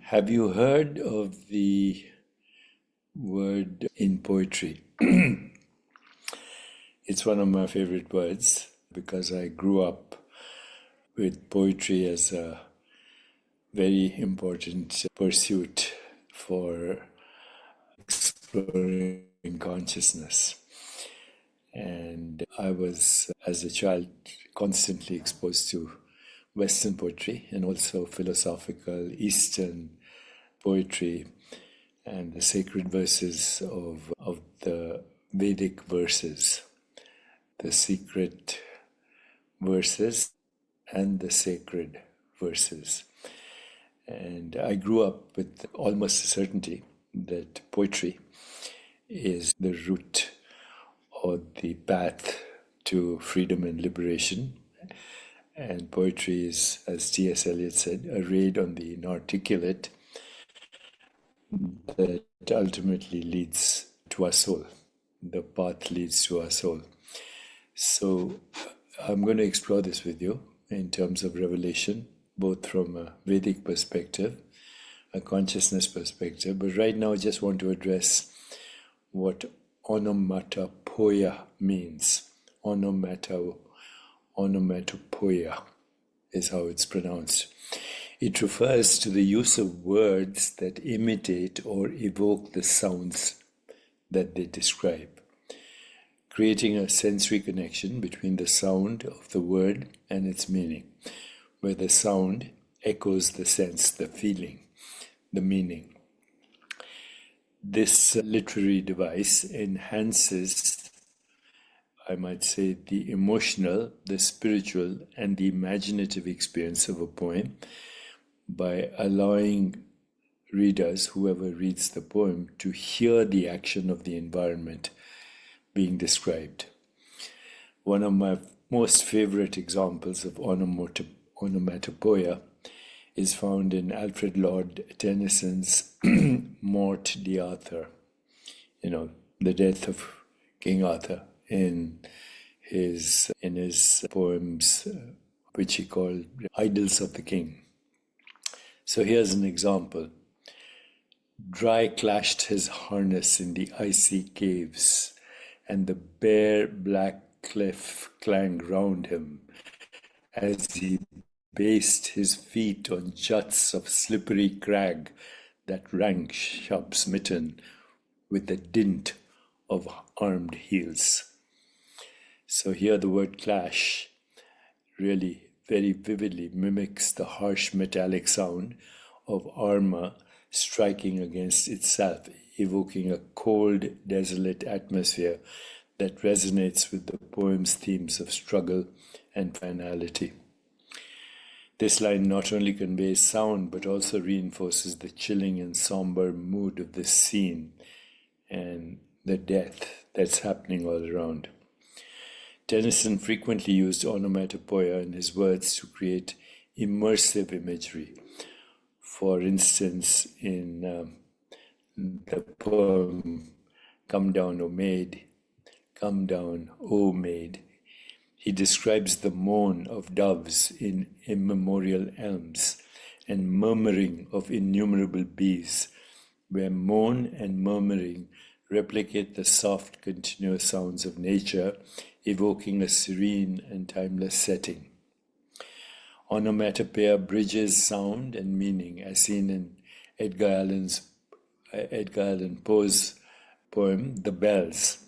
Have you heard of the word in poetry? It's one of my favorite words because I grew up with poetry as a very important pursuit for exploring consciousness. And I was, as a child, constantly exposed to Western poetry and also philosophical Eastern poetry and the sacred verses of the Vedic verses, the secret verses and the sacred verses. And I grew up with almost a certainty that poetry is the route or the path to freedom and liberation. And poetry is, as T.S. Eliot said, a raid on the inarticulate that ultimately leads to our soul. The path leads to our soul. So I'm going to explore this with you in terms of revelation, both from a Vedic perspective, a consciousness perspective. But right now I just want to address what onomatopoeia means. Onomatopoeia is how it's pronounced. It refers to the use of words that imitate or evoke the sounds that they describe, creating a sensory connection between the sound of the word and its meaning, where the sound echoes the sense, the feeling, the meaning. This literary device enhances, I might say, the emotional, the spiritual, and the imaginative experience of a poem by allowing readers, whoever reads the poem, to hear the action of the environment being described. One of my most favorite examples of onomatopoeia is found in Alfred Lord Tennyson's Mort d'Arthur, the death of King Arthur, in his poems, which he called Idylls of the King. So here's an example. Dry clashed his harness in the icy caves, and the bare black cliff clanged round him as he based his feet on juts of slippery crag that rang sharp-smitten with the dint of armed heels. So here the word clash really very vividly mimics the harsh metallic sound of armor striking against itself, evoking a cold, desolate atmosphere that resonates with the poem's themes of struggle and finality. This line not only conveys sound, but also reinforces the chilling and somber mood of this scene and the death that's happening all around. Tennyson frequently used onomatopoeia in his words to create immersive imagery. For instance, in the poem Come Down, O Maid, Come Down, O Maid, he describes the moan of doves in immemorial elms and murmuring of innumerable bees, where moan and murmuring replicate the soft, continuous sounds of nature, evoking a serene and timeless setting. Onomatopoeia bridges sound and meaning, as seen in Edgar Allan Poe's poem, The Bells,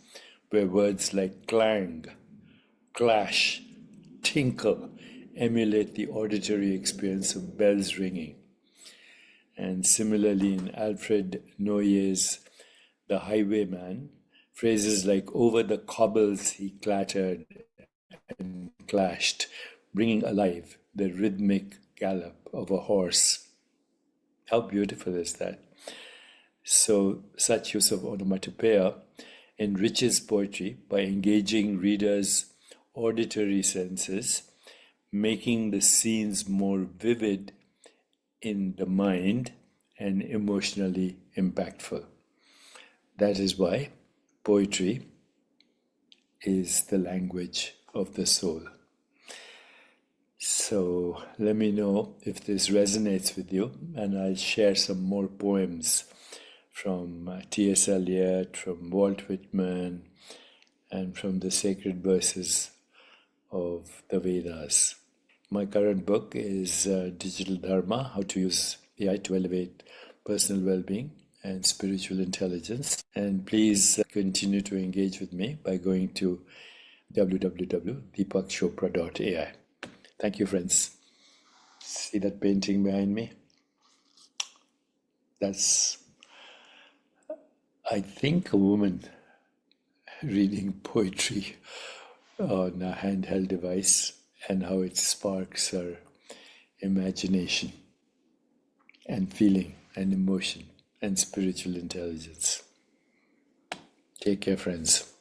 where words like clang, clash, tinkle emulate the auditory experience of bells ringing. And similarly in Alfred Noyes' The Highwayman, phrases like over the cobbles he clattered and clashed, bringing alive the rhythmic gallop of a horse. How beautiful is that? So such use of onomatopoeia enriches poetry by engaging readers' auditory senses, making the scenes more vivid in the mind and emotionally impactful. That is why poetry is the language of the soul. So let me know if this resonates with you, and I'll share some more poems from T.S. Eliot, from Walt Whitman, and from the sacred verses of the Vedas. My current book is Digital Dharma, How to Use AI to Elevate Personal Well-Being and Spiritual Intelligence. And please continue to engage with me by going to www.deepakchopra.ai. Thank you, friends. See that painting behind me? That's, I think, a woman reading poetry on a handheld device, and how it sparks her imagination and feeling and emotion and spiritual intelligence. Take care, friends.